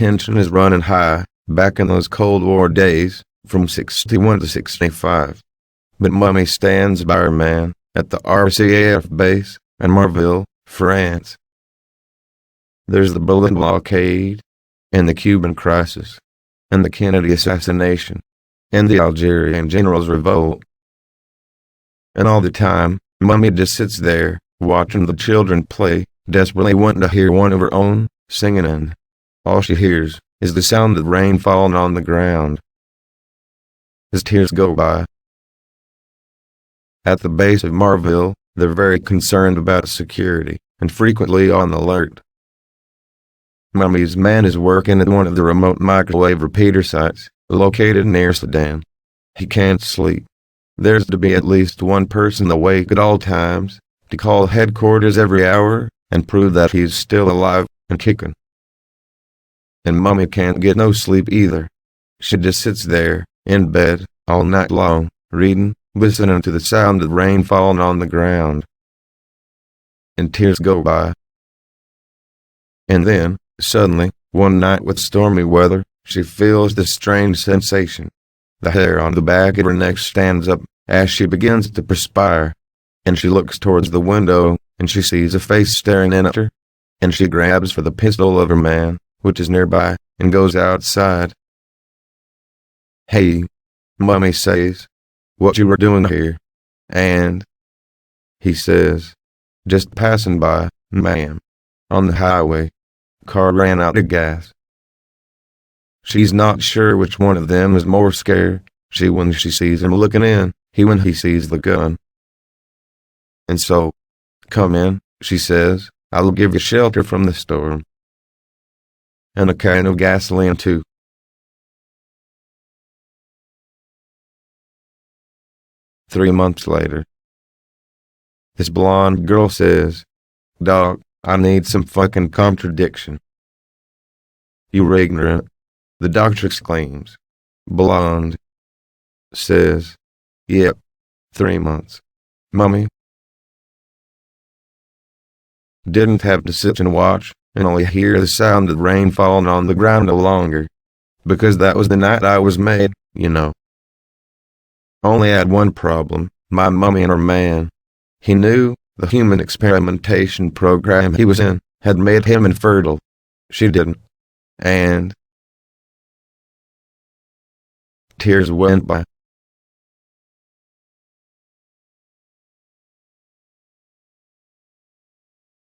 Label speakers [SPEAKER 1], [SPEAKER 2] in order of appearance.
[SPEAKER 1] tension is running high, back in those Cold War days, from 61 to 65. But Mummy stands by her man, at the RCAF base, in Marville, France. There's the Berlin blockade, and the Cuban crisis, and the Kennedy assassination, and the Algerian general's revolt. And all the time, Mummy just sits there, watching the children play, desperately wanting to hear one of her own, singing, and all she hears is the sound of rain falling on the ground. As tears go by. At the base of Marville, they're very concerned about security, and frequently on alert. Mummy's man is working at one of the remote microwave repeater sites, located near Sedan. He can't sleep. There's to be at least one person awake at all times, to call headquarters every hour, and prove that he's still alive and kicking. And Mummy can't get no sleep either. She just sits there, in bed, all night long, reading, listening to the sound of rain falling on the ground. And tears go by. And then, suddenly, one night with stormy weather, she feels this strange sensation. The hair on the back of her neck stands up as she begins to perspire, and she looks towards the window, and she sees a face staring in at her, and she grabs for the pistol of her man, which is nearby, and goes outside. "Hey," Mummy says, "what you were doing here?" And he says, "Just passing by, ma'am, on the highway. Car ran out of gas." She's not sure which one of them is more scared, she when she sees him looking in, he when he sees the gun. "And so, come in," she says, "I'll give you shelter from the storm. And a can of gasoline too." Three months later. This blonde girl says, "Doc, I need some fucking contradiction." "You're ignorant," the doctor exclaims. Blonde says, "Yep, 3 months. Mummy didn't have to sit and watch and only hear the sound of rain falling on the ground no longer, because that was the night I was made, you know. Only had one problem, my mummy and her man. He knew the human experimentation program he was in had made him infertile. She didn't. And tears went by.